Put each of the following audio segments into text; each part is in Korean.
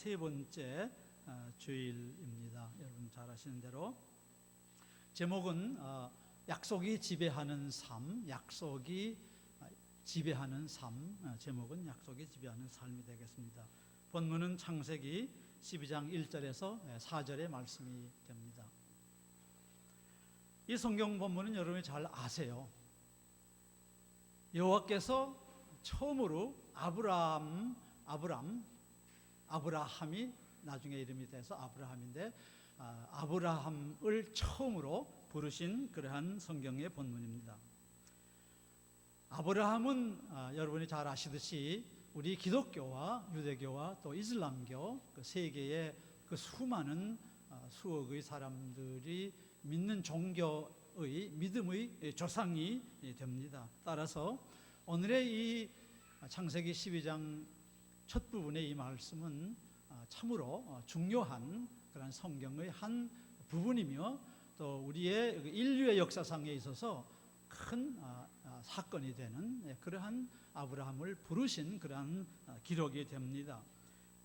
세 번째 주일입니다. 여러분 잘 아시는 대로 제목은 약속이 지배하는 삶, 약속이 지배하는 삶, 제목은 약속이 지배하는 삶이 되겠습니다. 본문은 창세기 12장 1절에서 4절의 말씀이 됩니다. 이 성경 본문은 여러분이 잘 아세요. 여호와께서 처음으로 아브라함이 나중에 이름이 돼서 아브라함인데 아브라함을 처음으로 부르신 그러한 성경의 본문입니다. 아브라함은 여러분이 잘 아시듯이 우리 기독교와 유대교와 또 이슬람교 그 세계의 그 수많은 수억의 사람들이 믿는 종교의 믿음의 조상이 됩니다. 따라서 오늘의 이 창세기 12장 첫 부분의 이 말씀은 참으로 중요한 그런 성경의 한 부분이며 또 우리의 인류의 역사상에 있어서 큰 사건이 되는 그러한 아브라함을 부르신 그러한 기록이 됩니다.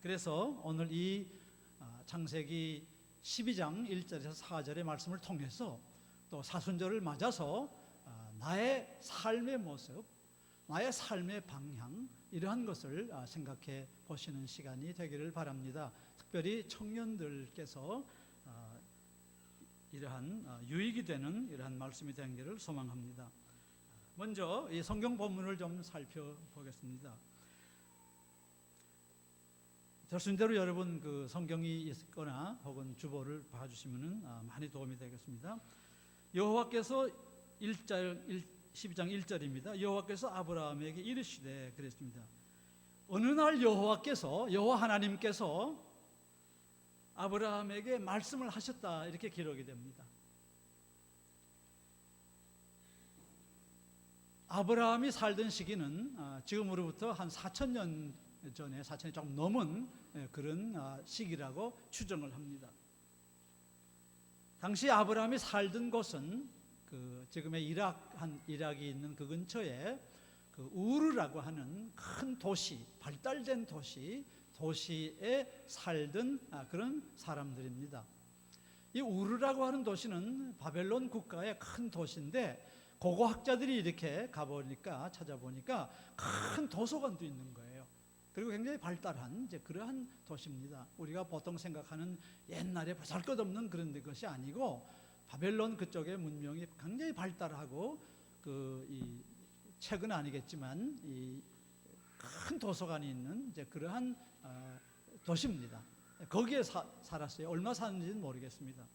그래서 오늘 이 창세기 12장 1절에서 4절의 말씀을 통해서 또 사순절을 맞아서 나의 삶의 모습, 나의 삶의 방향 이러한 것을 생각해 보시는 시간이 되기를 바랍니다. 특별히 청년들께서 이러한 유익이 되는 이러한 말씀이 되기를 소망합니다. 먼저 이 성경 본문을 좀 살펴보겠습니다. 결순대로 여러분 그 성경이 있거나 혹은 주보를 봐주시면 많이 도움이 되겠습니다. 여호와께서 12장 1절입니다. 여호와께서 아브라함에게 이르시되 그랬습니다. 어느 날 여호와 하나님께서 아브라함에게 말씀을 하셨다 이렇게 기록이 됩니다. 아브라함이 살던 시기는 지금으로부터 한 4,000년 전에 4,000년 조금 넘은 그런 시기라고 추정을 합니다. 당시 아브라함이 살던 곳은 그 지금의 이락이 있는 그 근처에 그 우르라고 하는 큰 도시, 발달된 도시에 살던 그런 사람들입니다. 이 우르라고 하는 도시는 바벨론 국가의 큰 도시인데 고고학자들이 이렇게 가보니까 찾아보니까 큰 도서관도 있는 거예요. 그리고 굉장히 발달한 그러한 도시입니다. 우리가 보통 생각하는 옛날에 보잘것없는 그런 것이 아니고 바벨론 그쪽의 문명이 굉장히 발달하고 이 책은 아니겠지만 이 큰 도서관이 있는 그러한 도시입니다. 거기에 살았어요. 얼마 사는지는 모르겠습니다.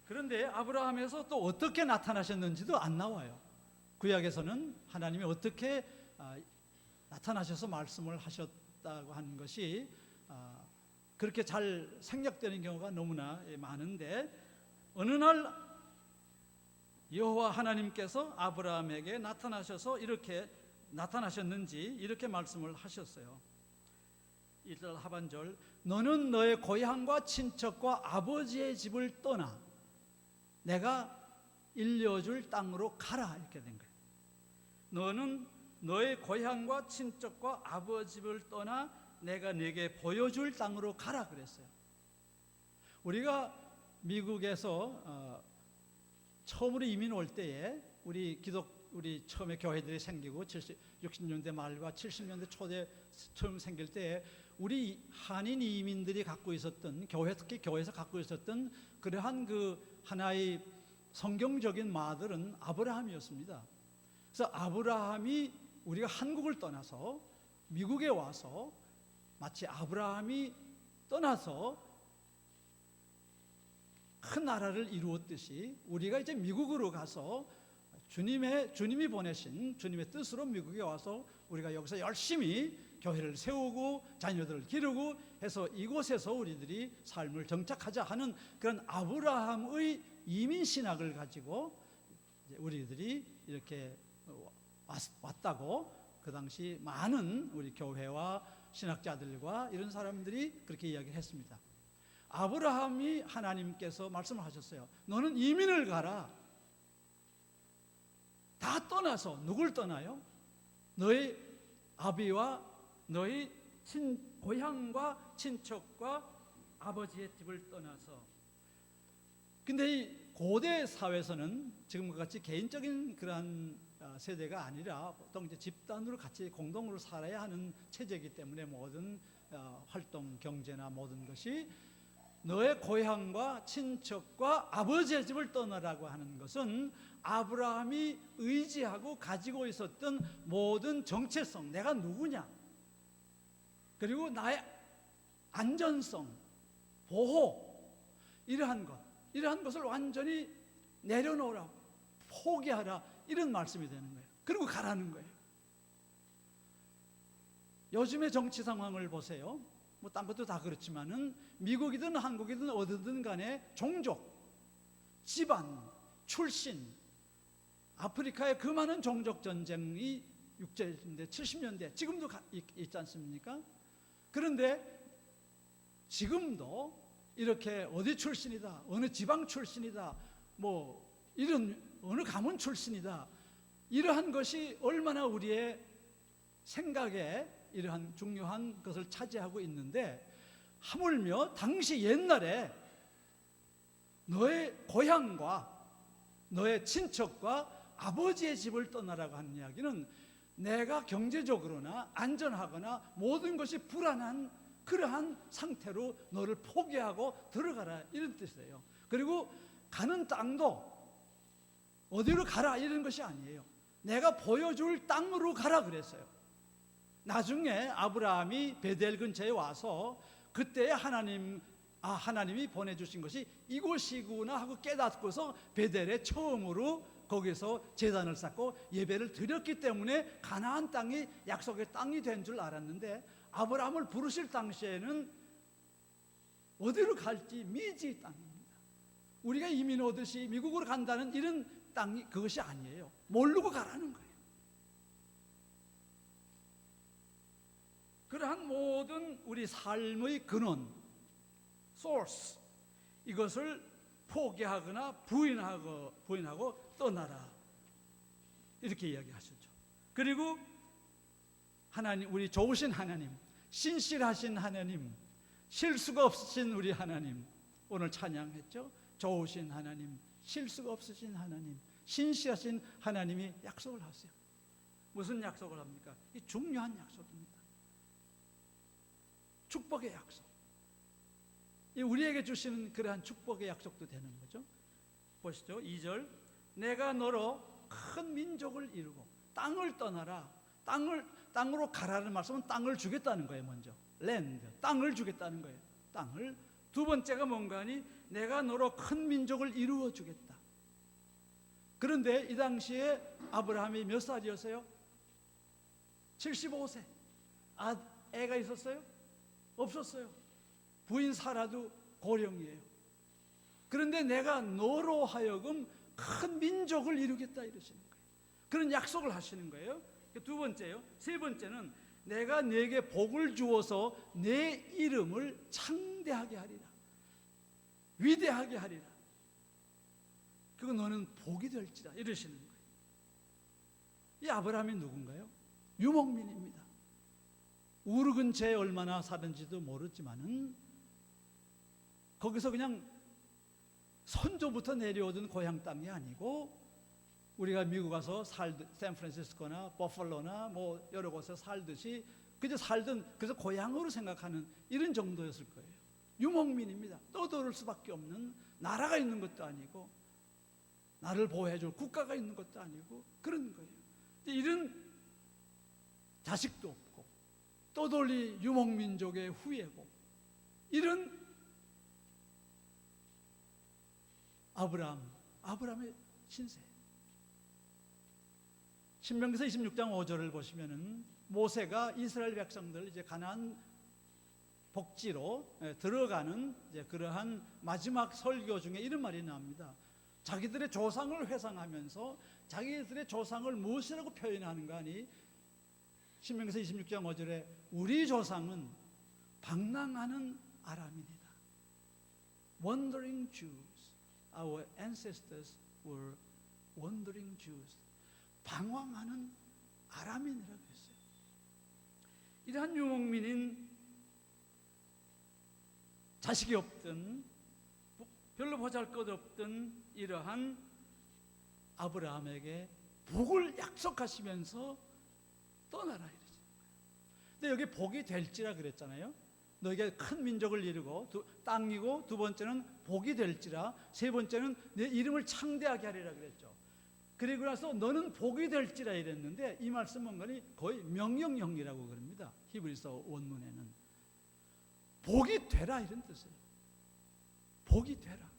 그런데 아브라함에서 또 어떻게 나타나셨는지도 안 나와요. 구약에서는 하나님이 어떻게 나타나셔서 말씀을 하셨다고 하는 것이 그렇게 잘 생략되는 경우가 너무나 많은데 어느 날 여호와 하나님께서 아브라함에게 나타나셔서 이렇게 나타나셨는지 이렇게 말씀을 하셨어요. 1절 하반절 너는 너의 고향과 친척과 아버지의 집을 떠나 내가 일려줄 땅으로 가라 이렇게 된 거예요. 너는 너의 고향과 친척과 아버지 집을 떠나 내가 네게 보여줄 땅으로 가라 그랬어요. 우리가 미국에서 처음으로 이민 올 때에 우리 처음에 교회들이 생기고 60년대 말과 70년대 초대 처음 생길 때에 우리 한인 이민들이 갖고 있었던 특히 교회에서 갖고 있었던 그러한 그 하나의 성경적인 마들은 아브라함이었습니다. 그래서 아브라함이 우리가 한국을 떠나서 미국에 와서 마치 아브라함이 떠나서 큰 나라를 이루었듯이 우리가 이제 미국으로 가서 주님이 보내신 주님의 뜻으로 미국에 와서 우리가 여기서 열심히 교회를 세우고 자녀들을 기르고 해서 이곳에서 우리들이 삶을 정착하자 하는 그런 아브라함의 이민 신학을 가지고 우리들이 이렇게 왔다고 그 당시 많은 우리 교회와 신학자들과 이런 사람들이 그렇게 이야기를 했습니다. 아브라함이 하나님께서 말씀을 하셨어요. 너는 이민을 가라. 다 떠나서 누굴 떠나요? 너희 아비와 너희 고향과 친척과 아버지의 집을 떠나서. 근데 이 고대 사회에서는 지금과 같이 개인적인 그러한 세대가 아니라 보통 이제 집단으로 같이 공동으로 살아야 하는 체제이기 때문에 모든 활동, 경제나 모든 것이 너의 고향과 친척과 아버지의 집을 떠나라고 하는 것은 아브라함이 의지하고 가지고 있었던 모든 정체성, 내가 누구냐, 그리고 나의 안전성, 보호, 이러한 것을 완전히 내려놓으라, 포기하라, 이런 말씀이 되는 거예요. 그리고 가라는 거예요. 요즘의 정치 상황을 보세요. 뭐 딴 것도 다 그렇지만은 미국이든 한국이든 어디든 간에 종족, 집안, 출신, 아프리카의 그 많은 종족 전쟁이 60년대, 70년대 지금도 있지 않습니까? 그런데 지금도 이렇게 어디 출신이다, 어느 지방 출신이다, 뭐 이런 어느 가문 출신이다, 이러한 것이 얼마나 우리의 생각에 이러한 중요한 것을 차지하고 있는데, 하물며 당시 옛날에 너의 고향과 너의 친척과 아버지의 집을 떠나라고 하는 이야기는 내가 경제적으로나 안전하거나 모든 것이 불안한 그러한 상태로 너를 포기하고 들어가라, 이런 뜻이에요. 그리고 가는 땅도 어디로 가라 이런 것이 아니에요. 내가 보여줄 땅으로 가라 그랬어요. 나중에 아브라함이 베델 근처에 와서 그때 하나님이 보내주신 것이 이곳이구나 하고 깨닫고서 베델에 처음으로 거기서 제단을 쌓고 예배를 드렸기 때문에 가나안 땅이 약속의 땅이 된 줄 알았는데, 아브라함을 부르실 당시에는 어디로 갈지 미지 땅입니다. 우리가 이민 오듯이 미국으로 간다는 이런 땅이 그것이 아니에요. 모르고 가라는 거예요. 그러한 모든 우리 삶의 근원, 소스, 이것을 포기하거나 부인하고 떠나라, 이렇게 이야기하시죠. 그리고 하나님, 우리 좋으신 하나님, 신실하신 하나님, 실수가 없으신 우리 하나님, 오늘 찬양했죠. 좋으신 하나님, 실수가 없으신 하나님, 신실하신 하나님이 약속을 하세요. 무슨 약속을 합니까? 이 중요한 약속입니다. 축복의 약속. 우리에게 주시는 그러한 축복의 약속도 되는 거죠. 보시죠. 2절, 내가 너로 큰 민족을 이루고 땅을 떠나라. 땅으로 가라는 말씀은 땅을 주겠다는 거예요. 먼저 랜드, 땅을 주겠다는 거예요. 땅을. 두 번째가 뭔가 하니 내가 너로 큰 민족을 이루어 주겠다. 그런데 이 당시에 아브라함이 몇 살이었어요? 75세. 애가 있었어요? 없었어요. 부인 사라도 고령이에요. 그런데 내가 너로 하여금 큰 민족을 이루겠다 이러시는 거예요. 그런 약속을 하시는 거예요. 두 번째요. 세 번째는 내가 네게 복을 주어서 내 이름을 창대하게 하리라, 위대하게 하리라. 그거 너는 복이 될지라 이러시는 거예요. 이 아브라함이 누군가요? 유목민입니다. 우르 근처에 얼마나 사는지도 모르지만은 거기서 그냥 선조부터 내려오던 고향 땅이 아니고, 우리가 미국 가서 샌프란시스코나 버팔로나 뭐 여러 곳에 살듯이 그저 살던, 그래서 고향으로 생각하는 이런 정도였을 거예요. 유목민입니다. 떠돌을 수밖에 없는, 나라가 있는 것도 아니고 나를 보호해줄 국가가 있는 것도 아니고 그런 거예요. 이런 자식도 없고 떠돌이 유목민족의 후예고, 이런 아브라함의 신세. 신명기서 26장 5절을 보시면은 모세가 이스라엘 백성들 이제 가나안 복지로 들어가는 이제 그러한 마지막 설교 중에 이런 말이 나옵니다. 자기들의 조상을 회상하면서 자기들의 조상을 무엇이라고 표현하는가 하니, 신명기서 26장 5절에 우리 조상은 방랑하는 아람인이다. Wandering Jews. Our ancestors were wandering Jews. 방황하는 아람인이라고 했어요. 이러한 유목민인 자식이 없던 별로 보잘것없던 이러한 아브라함에게 복을 약속하시면서 떠나라 이러죠. 근데 여기 복이 될지라 그랬잖아요. 너에게 큰 민족을 이루고 땅이고, 두 번째는 복이 될지라, 세 번째는 내 이름을 창대하게 하리라 그랬죠. 그리고 나서 너는 복이 될지라 이랬는데, 이 말씀 뭔가니 거의 명령형이라고 그럽니다. 히브리서 원문에는 복이 되라 이런 뜻이에요. 복이 되라,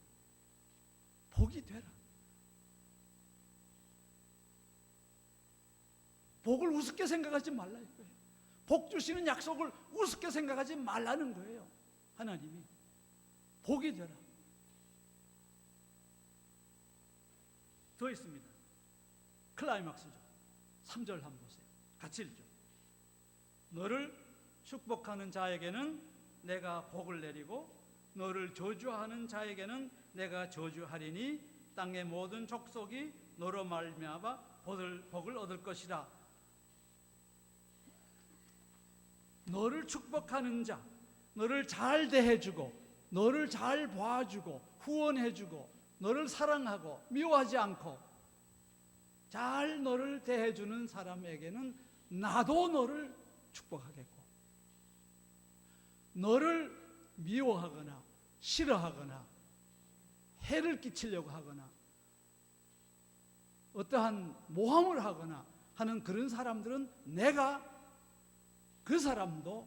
복이 되라. 복을 우습게 생각하지 말라 이거예요. 복 주시는 약속을 우습게 생각하지 말라는 거예요. 하나님이 복이 되라. 더 있습니다. 클라이막스죠. 3절 한번 보세요. 같이 읽죠. 너를 축복하는 자에게는 내가 복을 내리고 너를 저주하는 자에게는 내가 저주하리니 땅의 모든 족속이 너로 말미암아 복을 얻을 것이라. 너를 축복하는 자, 너를 잘 대해주고 너를 잘 봐주고 후원해주고 너를 사랑하고 미워하지 않고 잘 너를 대해주는 사람에게는 나도 너를 축복하겠고, 너를 미워하거나 싫어하거나 해를 끼치려고 하거나 어떠한 모함을 하거나 하는 그런 사람들은 내가 그 사람도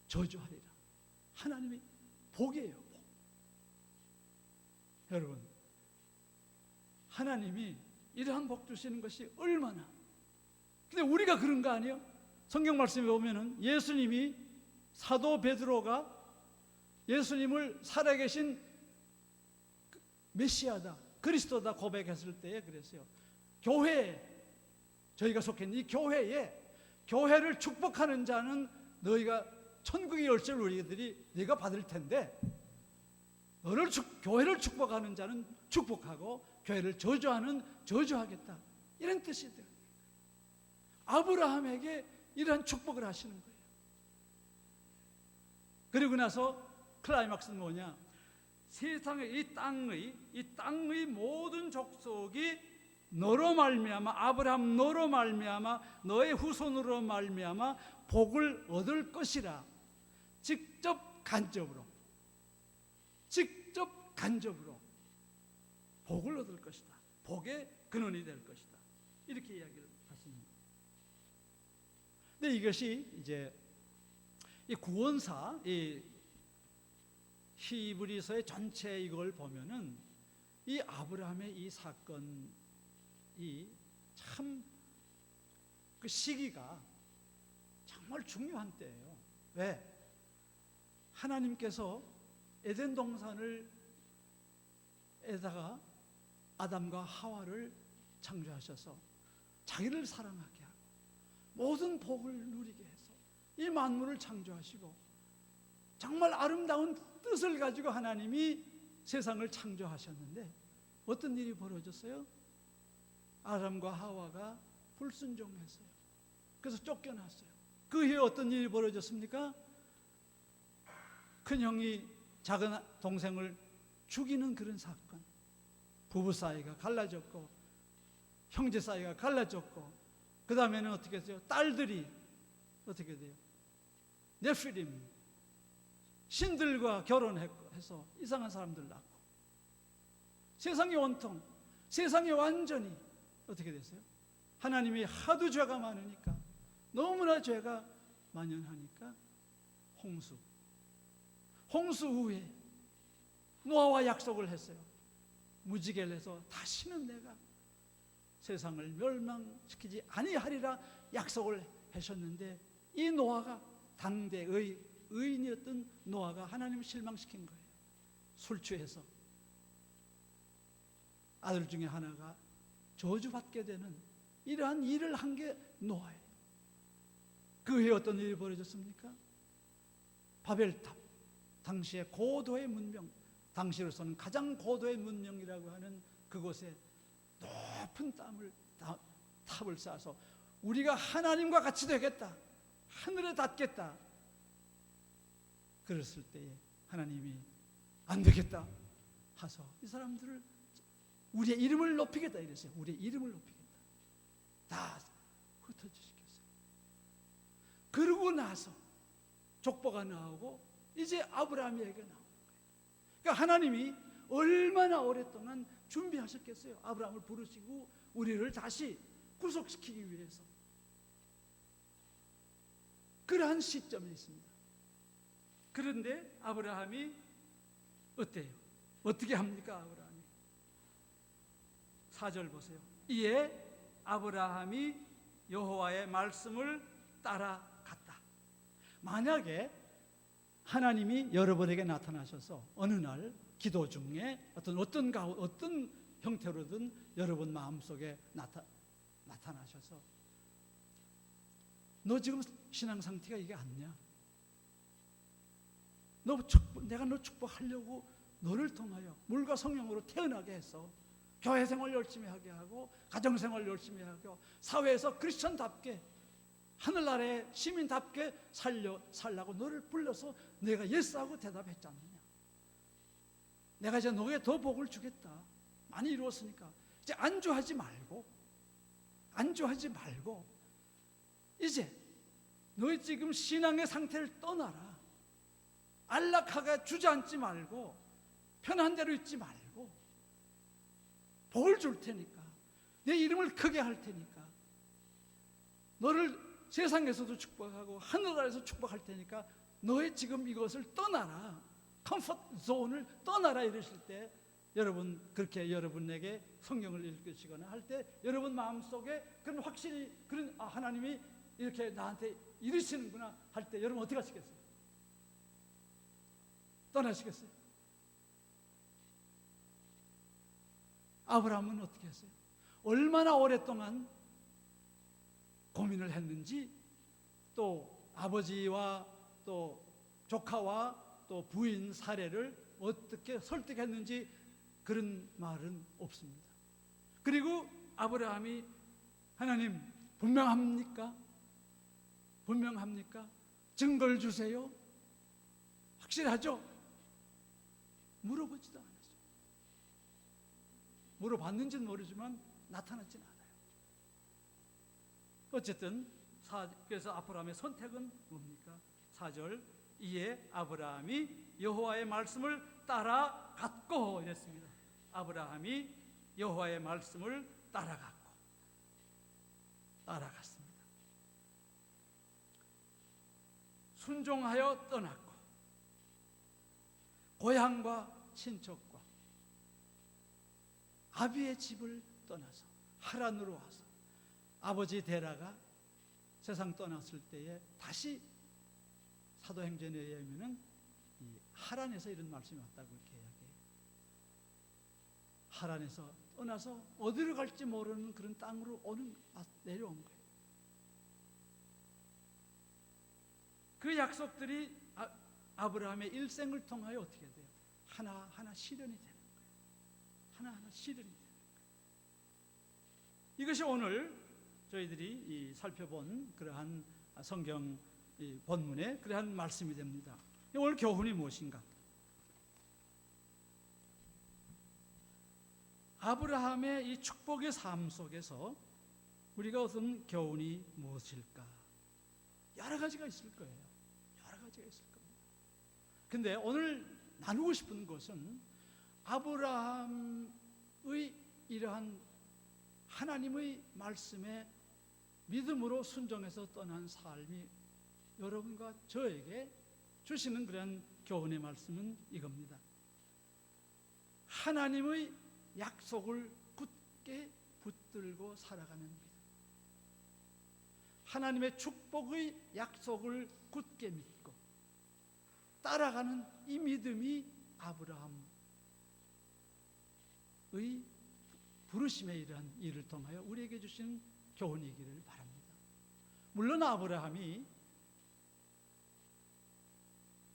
저주하리라. 하나님이 복이에요, 복. 여러분, 하나님이 이러한 복 주시는 것이 얼마나, 근데 우리가 그런 거 아니에요? 성경 말씀에 보면은 예수님이, 사도 베드로가 예수님을 살아계신 메시아다, 그리스도다 고백했을 때에 그랬어요. 교회에, 저희가 속해 있는 이 교회에, 교회를 축복하는 자는 너희가 천국의 열쇠를 우리들이 네가 받을 텐데, 교회를 축복하는 자는 축복하고 교회를 저주하는 저주하겠다, 이런 뜻이더라고요. 아브라함에게 이러한 축복을 하시는 거예요. 그리고 나서 클라이막스는 뭐냐? 세상의 이 땅의 모든 족속이 너로 말미암아, 아브라함 너로 말미암아, 너의 후손으로 말미암아 복을 얻을 것이라. 직접 간접으로 복을 얻을 것이다. 복의 근원이 될 것이다. 이렇게 이야기를 하십니다. 근데 이것이 이제 이 구원사, 이 히브리서의 전체 이걸 보면은 이 아브라함의 이 사건이 참 그 시기가 정말 중요한 때예요. 왜? 하나님께서 에덴 동산을 에다가 아담과 하와를 창조하셔서 자기를 사랑하게 하고 모든 복을 누리게 해서 이 만물을 창조하시고 정말 아름다운 뜻을 가지고 하나님이 세상을 창조하셨는데 어떤 일이 벌어졌어요? 아담과 하와가 불순종했어요. 그래서 쫓겨났어요. 그 후에 어떤 일이 벌어졌습니까? 큰 형이 작은 동생을 죽이는 그런 사건. 부부 사이가 갈라졌고 형제 사이가 갈라졌고, 그 다음에는 어떻게 했어요? 딸들이 어떻게 돼요? 네피림, 신들과 결혼해서 이상한 사람들 낳고 세상이 온통, 세상이 완전히 어떻게 됐어요? 하나님이 하도 죄가 많으니까, 너무나 죄가 만연하니까 홍수 후에 노아와 약속을 했어요. 무지개를 해서 다시는 내가 세상을 멸망시키지 아니하리라 약속을 하셨는데, 이 노아가, 당대의 의인이었던 노아가 하나님을 실망시킨 거예요. 술 취해서 아들 중에 하나가 저주받게 되는 이러한 일을 한 게 노아예요. 그 후에 어떤 일이 벌어졌습니까? 바벨탑, 당시의 고도의 문명, 당시로서는 가장 고도의 문명이라고 하는 그곳에 높은 탑을 쌓아서 우리가 하나님과 같이 되겠다, 하늘에 닿겠다. 그랬을 때에 하나님이 안 되겠다 하서 이 사람들을 우리의 이름을 높이겠다 이랬어요. 우리의 이름을 높이겠다. 다 흩어지시겠어요. 그러고 나서 족보가 나오고 이제 아브라함에게 나오는 거예요. 그러니까 하나님이 얼마나 오랫동안 준비하셨겠어요. 아브라함을 부르시고 우리를 다시 구속시키기 위해서. 그러한 시점에 있습니다. 그런데 아브라함이 어때요? 어떻게 합니까? 아브라함이 4절 보세요. 이에 아브라함이 여호와의 말씀을 따라갔다. 만약에 하나님이 여러분에게 나타나셔서 어느 날 기도 중에 어떤 형태로든 여러분 마음속에 나타나셔서 너 지금 신앙 상태가 이게 아니냐? 내가 너 축복하려고 너를 통하여 물과 성령으로 태어나게 해서 교회 생활 열심히 하게 하고 가정 생활 열심히 하고 사회에서 크리스천답게 하늘나라의 시민답게 살라고 너를 불러서 내가 예스하고 대답했지 않느냐? 내가 이제 너에게 더 복을 주겠다. 많이 이루었으니까 이제 안주하지 말고 이제 너희 지금 신앙의 상태를 떠나라. 안락하게 주저앉지 말고 편한 대로 있지 말고 복을 줄 테니까 내 이름을 크게 할 테니까 너를 세상에서도 축복하고 하늘나라에서 축복할 테니까 너의 지금 이것을 떠나라. 컴포트 존을 떠나라 이러실 때 여러분 그렇게 여러분에게 성경을 읽으시거나 할 때 여러분 마음속에 그런 확실히 그런 하나님이 이렇게 나한테 이르시는구나 할 때 여러분 어떻게 하시겠어요? 떠나시겠어요? 아브라함은 어떻게 했어요? 얼마나 오랫동안 고민을 했는지 또 아버지와 또 조카와 또 부인 사례를 어떻게 설득했는지 그런 말은 없습니다. 그리고 아브라함이 하나님 분명합니까? 증거를 주세요. 확실하죠? 물어보지도 않았어요. 물어봤는지는 모르지만 나타났지는 않아요. 어쨌든 그래서 아브라함의 선택은 뭡니까? 4절 이에 아브라함이 여호와의 말씀을 따라갔고 이랬습니다. 아브라함이 여호와의 말씀을 따라갔습니다. 순종하여 떠났고 고향과 친척과 아비의 집을 떠나서 하란으로 와서 아버지 데라가 세상 떠났을 때에 다시 사도행전에 의하면 이 하란에서 이런 말씀이 왔다고 이렇게 이야기해요. 하란에서 떠나서 어디로 갈지 모르는 그런 땅으로 내려온 거예요. 그 약속들이 아브라함의 일생을 통하여 어떻게 돼요? 하나하나 실현이 되는 거예요. 하나하나 실현이 되는 거예요. 이것이 오늘 저희들이 살펴본 그러한 성경 본문의 그러한 말씀이 됩니다. 오늘 교훈이 무엇인가? 아브라함의 이 축복의 삶 속에서 우리가 얻은 교훈이 무엇일까? 여러 가지가 있을 거예요. 여러 가지가 있을 겁니다. 근데 오늘 나누고 싶은 것은 아브라함의 이러한 하나님의 말씀에 믿음으로 순종해서 떠난 삶이 여러분과 저에게 주시는 그런 교훈의 말씀은 이겁니다. 하나님의 약속을 굳게 붙들고 살아가는 믿음. 하나님의 축복의 약속을 굳게 믿고 따라가는 이 믿음이 아브라함의 부르심에 이러한 일을 통하여 우리에게 주신 교훈이기를 바랍니다. 물론 아브라함이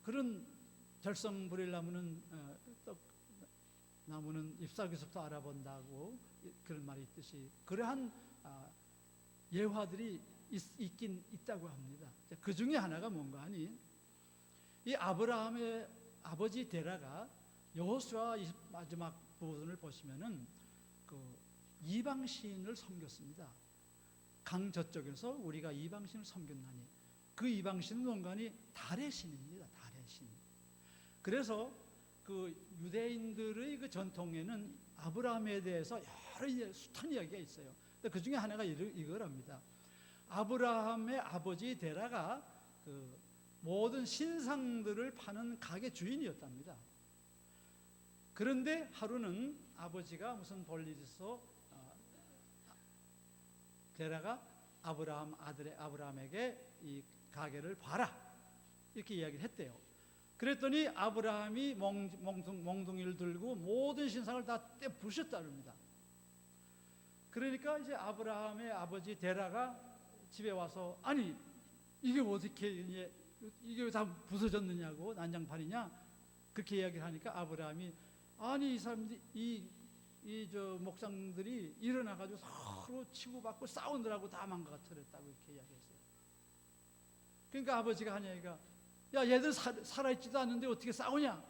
그런 절성부릴나무는 나무는 잎사귀서부터 알아본다고 그런 말이 있듯이 그러한 예화들이 있긴 있다고 합니다. 그 중에 하나가 뭔가 하니, 이 아브라함의 아버지 데라가 여호수아 마지막 부분을 보시면은 그 이방신을 섬겼습니다. 강 저쪽에서 우리가 이방신을 섬겼나니, 그 이방신은 뭔가니 달의 신입니다. 달의 신. 그래서 그 유대인들의 그 전통에는 아브라함에 대해서 여러 숱한 이야기가 있어요. 그 중에 하나가 이거랍니다. 아브라함의 아버지 데라가 그 모든 신상들을 파는 가게 주인이었답니다. 그런데 하루는 아버지가 무슨 볼일이 있어 데라가 아브라함에게 이 가게를 봐라 이렇게 이야기를 했대요. 그랬더니 아브라함이 몽둥이를 들고 모든 신상을 다 떼부셨다 그럽니다. 그러니까 이제 아브라함의 아버지 데라가 집에 와서, 아니 이게 어떻게 이게 다 부서졌느냐고, 난장판이냐 그렇게 이야기를 하니까 아브라함이, 아니 이 사람들이 이 목상들이 일어나가지고 서로 치고받고 싸우느라고 다 망가뜨렸다고 이렇게 이야기했어요. 그러니까 아버지가 한 얘기가, 야 얘들 살아있지도 않는데 어떻게 싸우냐?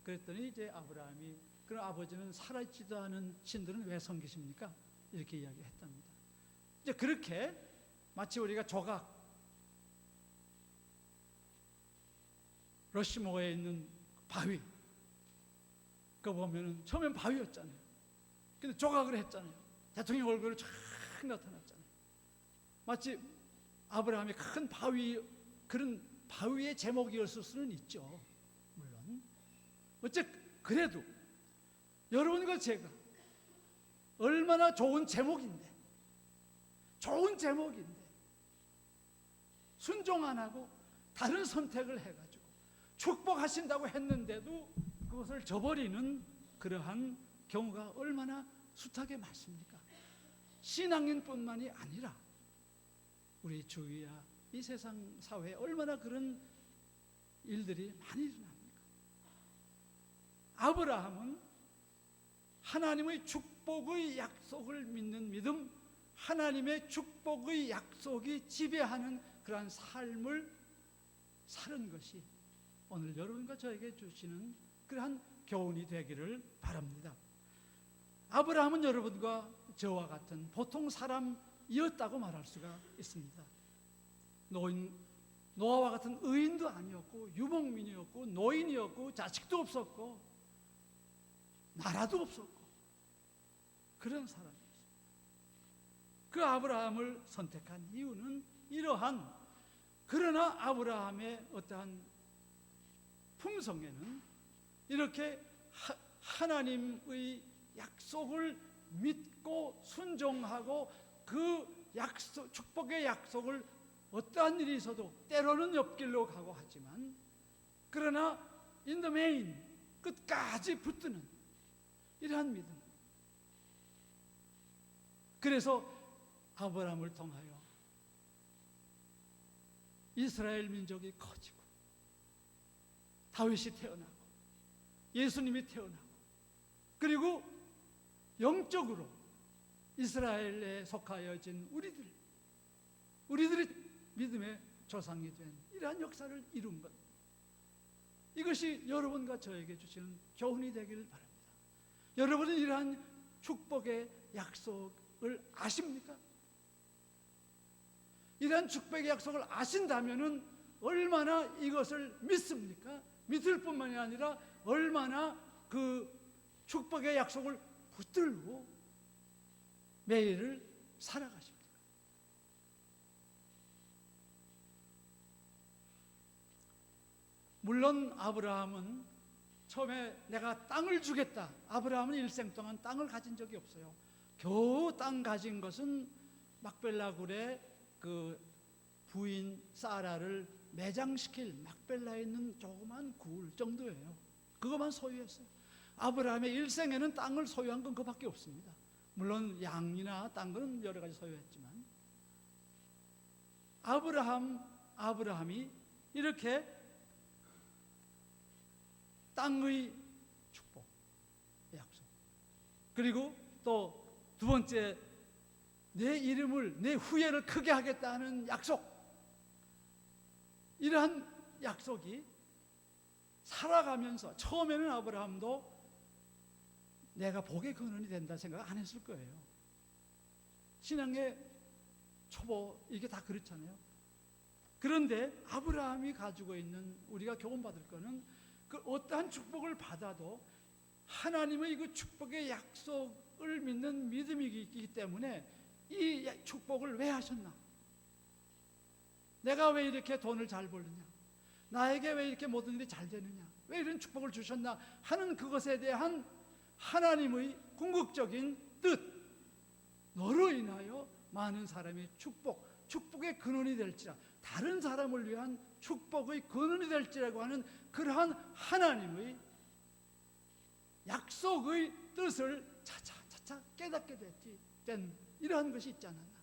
그랬더니 이제 아브라함이, 그럼 아버지는 살아있지도 않은 신들은 왜 섬기십니까? 이렇게 이야기했답니다. 이제 그렇게 마치 우리가 조각, 러시모어에 있는 바위, 그거 보면은 처음엔 바위였잖아요. 근데 조각을 했잖아요. 대통령 얼굴이 쫙 나타났잖아요. 마치 아브라함이 큰 바위, 그런 바위의 제목이었을 수는 있죠. 물론. 그래도 여러분과 제가 얼마나 좋은 제목인데 순종 안 하고 다른 선택을 해가지고 축복하신다고 했는데도 그것을 저버리는 그러한 경우가 얼마나 숱하게 많습니까? 신앙인뿐만이 아니라 우리 주위야 이 세상 사회에 얼마나 그런 일들이 많이 일어납니까? 아브라함은 하나님의 축복의 약속을 믿는 믿음, 하나님의 축복의 약속이 지배하는 그러한 삶을 사는 것이 오늘 여러분과 저에게 주시는 그러한 교훈이 되기를 바랍니다. 아브라함은 여러분과 저와 같은 보통 사람이었다고 말할 수가 있습니다. 노아와 같은 의인도 아니었고, 유목민이었고, 노인이었고, 자식도 없었고, 나라도 없었고, 그런 사람이었어요. 그 아브라함을 선택한 이유는 이러한, 그러나 아브라함의 어떠한 품성에는 이렇게 하나님의 약속을 믿고 순종하고 그 약속, 축복의 약속을 어떠한 일이 있어도 때로는 옆길로 가고 하지만, 그러나 in the main 끝까지 붙드는 이러한 믿음. 그래서 아브라함을 통하여 이스라엘 민족이 커지고 다윗이 태어나고 예수님이 태어나고, 그리고 영적으로 이스라엘에 속하여진 우리들이 믿음의 조상이 된 이러한 역사를 이룬 것, 이것이 여러분과 저에게 주시는 교훈이 되기를 바랍니다. 여러분은 이러한 축복의 약속을 아십니까? 이러한 축복의 약속을 아신다면은 얼마나 이것을 믿습니까? 믿을 뿐만이 아니라 얼마나 그 축복의 약속을 붙들고 매일을 살아가십니까? 물론 아브라함은 처음에 내가 땅을 주겠다. 아브라함은 일생 동안 땅을 가진 적이 없어요. 겨우 땅 가진 것은 막벨라 굴에 그 부인 사라를 매장시킬 막벨라에 있는 조그만 굴 정도예요. 그것만 소유했어요. 아브라함의 일생에는 땅을 소유한 건 그밖에 없습니다. 물론 양이나 딴 거는 여러 가지 소유했지만, 아브라함이 이렇게 땅의 축복, 약속, 그리고 또 두 번째 내 이름을, 내 후예를 크게 하겠다는 약속, 이러한 약속이 살아가면서, 처음에는 아브라함도 내가 복의 근원이 된다 생각 안 했을 거예요. 신앙의 초보, 이게 다 그렇잖아요. 그런데 아브라함이 가지고 있는, 우리가 교훈받을 거는, 그 어떠한 축복을 받아도 하나님의 그 축복의 약속을 믿는 믿음이 있기 때문에 이 축복을 왜 하셨나? 내가 왜 이렇게 돈을 잘 벌느냐? 나에게 왜 이렇게 모든 일이 잘 되느냐? 왜 이런 축복을 주셨나? 하는 그것에 대한 하나님의 궁극적인 뜻, 너로 인하여 많은 사람의 축복의 근원이 될지라, 다른 사람을 위한 축복의 근원이 될지라고 하는 그러한 하나님의 약속의 뜻을 차차 깨닫게 된 이러한 것이 있지 않았나.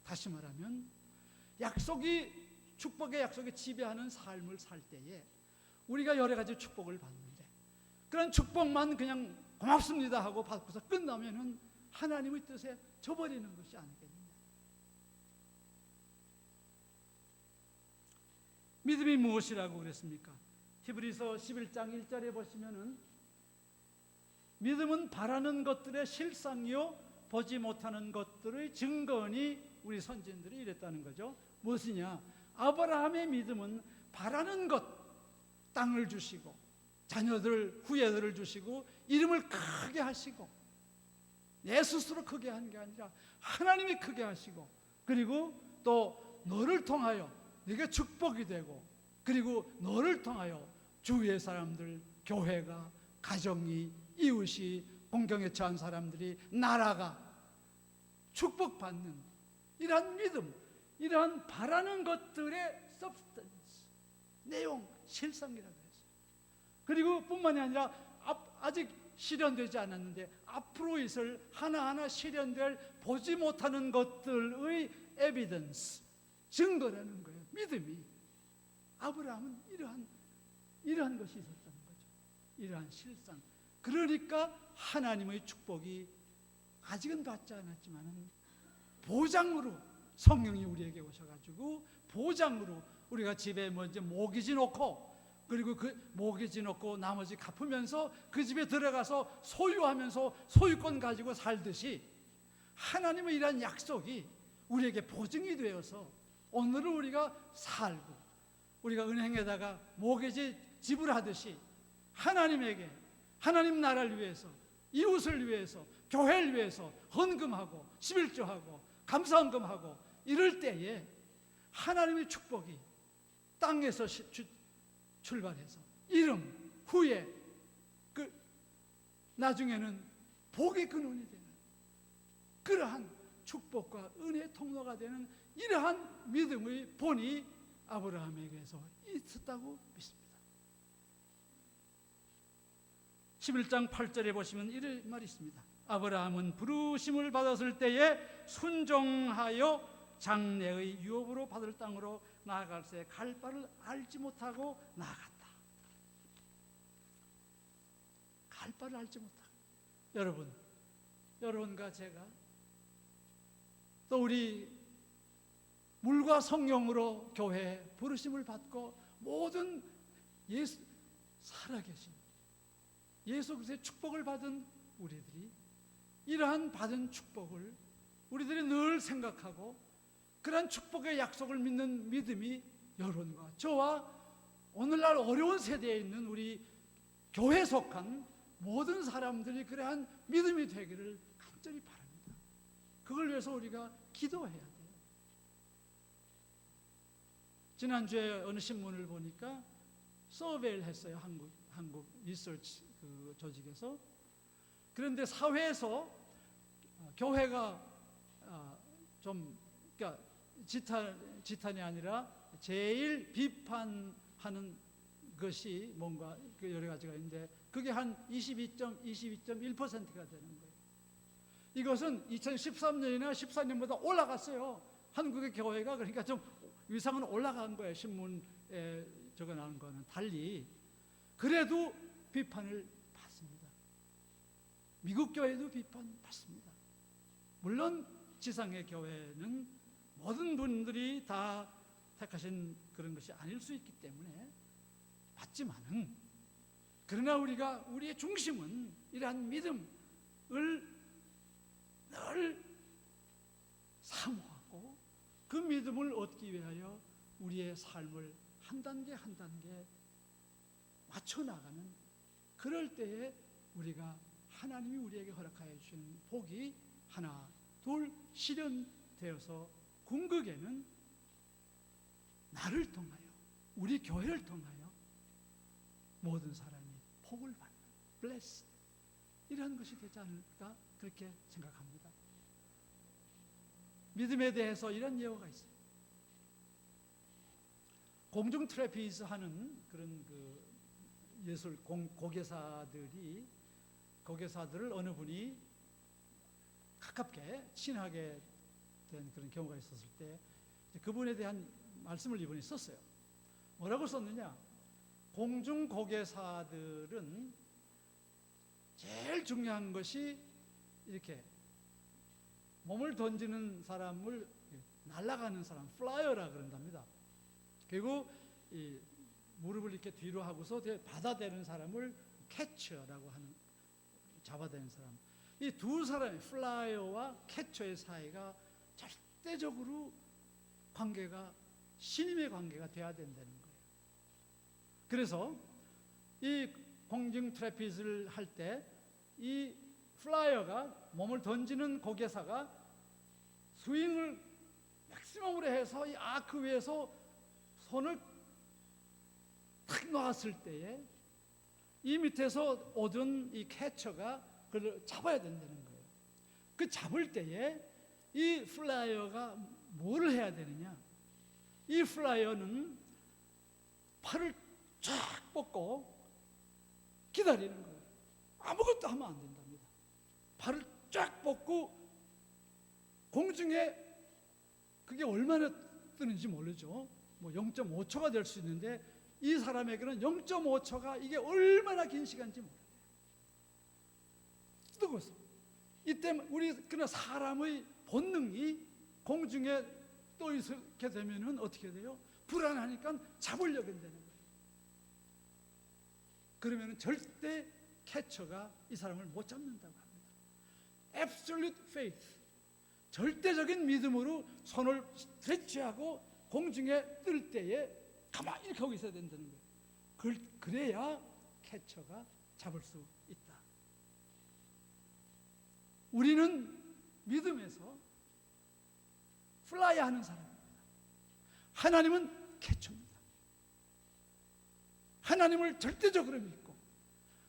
다시 말하면 축복의 약속이 지배하는 삶을 살 때에 우리가 여러 가지 축복을 받는데, 그런 축복만 그냥 고맙습니다 하고 받고서 끝나면은 하나님의 뜻에 져버리는 것이 아니겠느냐. 믿음이 무엇이라고 그랬습니까? 히브리서 11장 1절에 보시면은 믿음은 바라는 것들의 실상이요 보지 못하는 것들의 증거니, 우리 선진들이 이랬다는 거죠. 무엇이냐? 아브라함의 믿음은 바라는 것, 땅을 주시고 자녀들, 후예들을 주시고 이름을 크게 하시고, 내 스스로 크게 한 게 아니라 하나님이 크게 하시고, 그리고 또 너를 통하여 네가 축복이 되고, 그리고 너를 통하여 주위의 사람들, 교회가, 가정이, 이웃이, 공경에 처한 사람들이, 나라가 축복받는 이러한 믿음, 이러한 바라는 것들의 substance, 내용, 실상이라고 했어요. 그리고 뿐만이 아니라 아직 실현되지 않았는데 앞으로 있을 하나하나 실현될 보지 못하는 것들의 evidence, 증거라는 거예요. 믿음이. 아브라함은 이러한 것이 있었다는 거죠. 이러한 실상. 그러니까 하나님의 축복이 아직은 받지 않았지만은 보장으로 성령이 우리에게 오셔가지고 보장으로 우리가 집에 먼저 모기지 놓고, 그리고 그 모기지 놓고 나머지 갚으면서 그 집에 들어가서 소유하면서 소유권 가지고 살듯이, 하나님의 이러한 약속이 우리에게 보증이 되어서 오늘은 우리가 살고, 우리가 은행에다가 모기지 지불하듯이 하나님에게, 하나님 나라를 위해서, 이웃을 위해서, 교회를 위해서 헌금하고 11조하고 감사헌금하고 이럴 때에 하나님의 축복이 땅에서 출발해서 이름, 후에, 나중에는 복의 근원이 되는 그러한 축복과 은혜의 통로가 되는 이러한 믿음의 본이 아브라함에게서 있었다고 믿습니다. 11장 8절에 보시면 이런 말이 있습니다. 아브라함은 부르심을 받았을 때에 순종하여 장래의 유업으로 받을 땅으로 나아갈새 갈 바를 알지 못하고 나아갔다. 갈 바를 알지 못하고. 여러분과 제가 또 우리 물과 성령으로 교회에 부르심을 받고 모든 살아계신 예수 그리스도의 축복을 받은 우리들이 이러한 받은 축복을 우리들이 늘 생각하고, 그러한 축복의 약속을 믿는 믿음이 여러분과 저와 오늘날 어려운 세대에 있는 우리 교회에 속한 모든 사람들이 그러한 믿음이 되기를 간절히 바랍니다. 그걸 위해서 우리가 기도해야 돼요. 지난주에 어느 신문을 보니까 서베이를 했어요. 한국 리서치 조직에서. 그런데 사회에서 교회가 좀, 그러니까 지탄이 아니라 제일 비판하는 것이 뭔가 여러 가지가 있는데, 그게 한 22.1%가 되는 거예요. 이것은 2013년이나 14년보다 올라갔어요. 한국의 교회가. 그러니까 좀 위상은 올라간 거예요. 신문에 적어 나온 거는 달리. 그래도 비판을 받습니다. 미국 교회도 비판받습니다. 물론 지상의 교회는 모든 분들이 다 택하신 그런 것이 아닐 수 있기 때문에 맞지만은, 그러나 우리의 중심은 이러한 믿음을 늘 사모하고 그 믿음을 얻기 위하여 우리의 삶을 한 단계 한 단계 맞춰 나가는, 그럴 때에 우리가 하나님이 우리에게 허락하여 주시는 복이 하나 둘 실현되어서 궁극에는 나를 통하여, 우리 교회를 통하여 모든 사람이 복을 받는 blessed, 이런 것이 되지 않을까 그렇게 생각합니다. 믿음에 대해서 이런 예화가 있어요. 공중 트래피즈 하는 그런 그 예술 고개사들을 어느 분이 가깝게 친하게 된 그런 경우가 있었을 때 그분에 대한 말씀을 이분이 썼어요. 뭐라고 썼느냐? 공중 고개사들은 제일 중요한 것이 이렇게 몸을 던지는 사람을 날아가는 사람, 플라이어라 그런답니다. 그리고 이 무릎을 이렇게 뒤로 하고서 받아대는 사람을 캐쳐라고 하는, 잡아대는 사람. 이 두 사람의 플라이어와 캐쳐의 사이가 절대적으로 관계가 신임의 관계가 돼야 된다는 거예요. 그래서 이 공중 트래피즈를 할 때 이 플라이어가 몸을 던지는 고개사가 스윙을 맥시멈으로 해서 이 아크 위에서 손을 탁 놓았을 때에 이 밑에서 오던 이 캐쳐가 그걸 잡아야 된다는 거예요. 그 잡을 때에 이 플라이어가 뭐를 해야 되느냐? 이 플라이어는 팔을 쫙 뻗고 기다리는 거예요. 아무것도 하면 안 된답니다. 팔을 쫙 뻗고 공중에, 그게 얼마나 뜨는지 모르죠. 뭐 0.5초가 될 수 있는데 이 사람에게는 0.5초가 이게 얼마나 긴 시간인지 모르요. 뜨거워서. 이때 그러나 사람의 본능이 공중에 떠 있게 되면은 어떻게 돼요? 불안하니까 잡으려고 한다는 거예요. 그러면은 절대 캐쳐가 이 사람을 못 잡는다고 합니다. Absolute faith, 절대적인 믿음으로 손을 스트레치하고 공중에 뜰 때에 가만히 이렇게 하고 있어야 된다는 거예요. 그래야 캐쳐가 잡을 수 있다. 우리는 믿음에서 플라이 하는 사람입니다. 하나님은 캐쳐입니다. 하나님을 절대적으로 믿고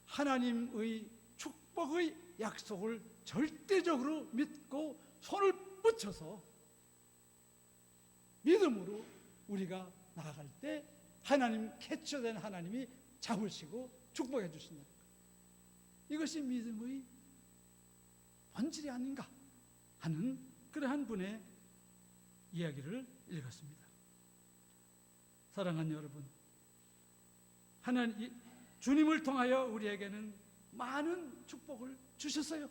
하나님의 축복의 약속을 절대적으로 믿고 손을 뻗쳐서 믿음으로 우리가 나아갈 때 하나님, 캐쳐된 하나님이 잡으시고 축복해 주신다는 거예요. 이것이 믿음의 본질이 아닌가 하는 그러한 분의 이야기를 읽었습니다. 사랑하는 여러분, 하나님, 주님을 통하여 우리에게는 많은 축복을 주셨어요.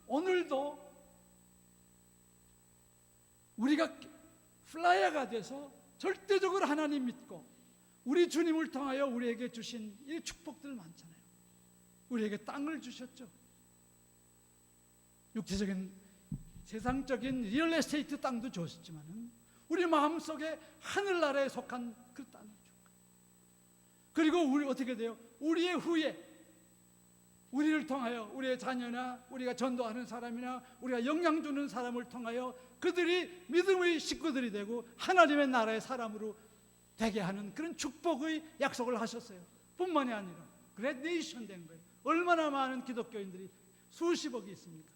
오늘도 우리가 플라이어가 돼서 절대적으로 하나님 믿고 우리 주님을 통하여 우리에게 주신 이 축복들 많잖아요. 우리에게 땅을 주셨죠. 육체적인 세상적인 리얼 에스테이트 땅도 주셨지만 우리 마음속에 하늘나라에 속한 그 땅을 줬고, 그리고 우리 어떻게 돼요? 우리의 후예, 우리를 통하여 우리의 자녀나 우리가 전도하는 사람이나 우리가 영향 주는 사람을 통하여 그들이 믿음의 식구들이 되고 하나님의 나라의 사람으로 되게 하는 그런 축복의 약속을 하셨어요. 뿐만이 아니라 그레이트 네이션 된 거예요. 얼마나 많은 기독교인들이 수십억이 있습니까?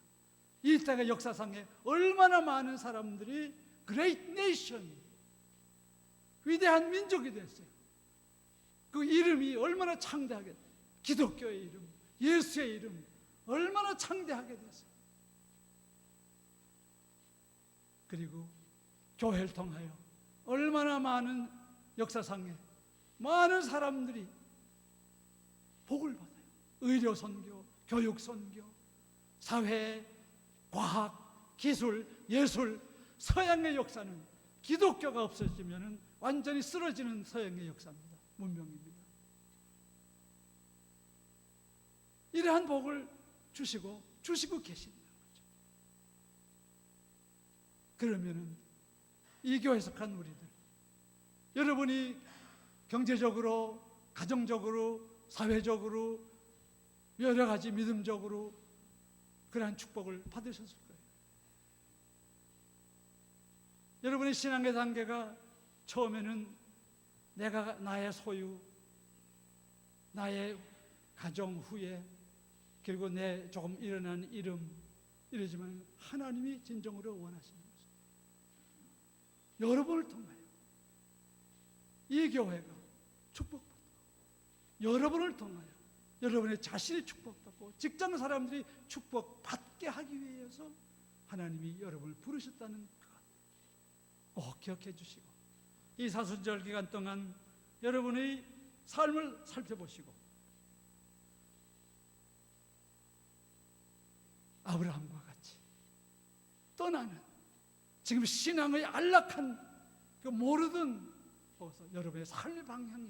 이 땅의 역사상에 얼마나 많은 사람들이 그레이트 네이션, 위대한 민족이 됐어요. 그 이름이 얼마나 창대하게, 기독교의 이름, 예수의 이름 얼마나 창대하게 됐어요. 그리고 교회를 통하여 얼마나 많은 역사상에 많은 사람들이 복을 받아요. 의료 선교, 교육 선교, 사회 과학, 기술, 예술, 서양의 역사는 기독교가 없어지면 완전히 쓰러지는 서양의 역사입니다. 문명입니다. 이러한 복을 주시고 계신다는 거죠. 그러면은 이 교회 속한 우리들, 여러분이 경제적으로, 가정적으로, 사회적으로, 여러 가지 믿음적으로 그러한 축복을 받으셨을 거예요. 여러분의 신앙의 단계가 처음에는 내가 나의 소유, 나의 가정 후에, 그리고 내 조금 일어난 이름, 이러지만 하나님이 진정으로 원하시는 것입니다. 여러분을 통하여 이 교회가 축복받고, 여러분을 통하여 여러분의 자신이 축복받고 직장 사람들이 축복받게 하기 위해서 하나님이 여러분을 부르셨다는 것 꼭 기억해 주시고, 이 사순절 기간 동안 여러분의 삶을 살펴보시고 아브라함과 같이 떠나는 지금 신앙의 안락한 그 모르던 곳에서 여러분의 삶의 방향이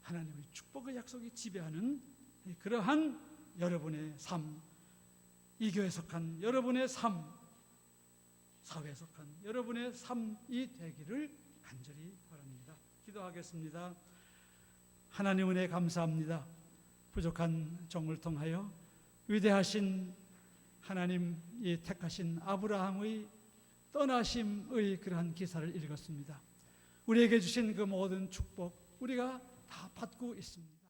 하나님의 축복의 약속이 지배하는 그러한 여러분의 삶, 이 교회에 속한 여러분의 삶, 사회에 속한 여러분의 삶이 되기를 간절히 바랍니다. 기도하겠습니다. 하나님 은혜 감사합니다. 부족한 종을 통하여 위대하신 하나님이 택하신 아브라함의 떠나심의 그러한 기사를 읽었습니다. 우리에게 주신 그 모든 축복 우리가 다 받고 있습니다.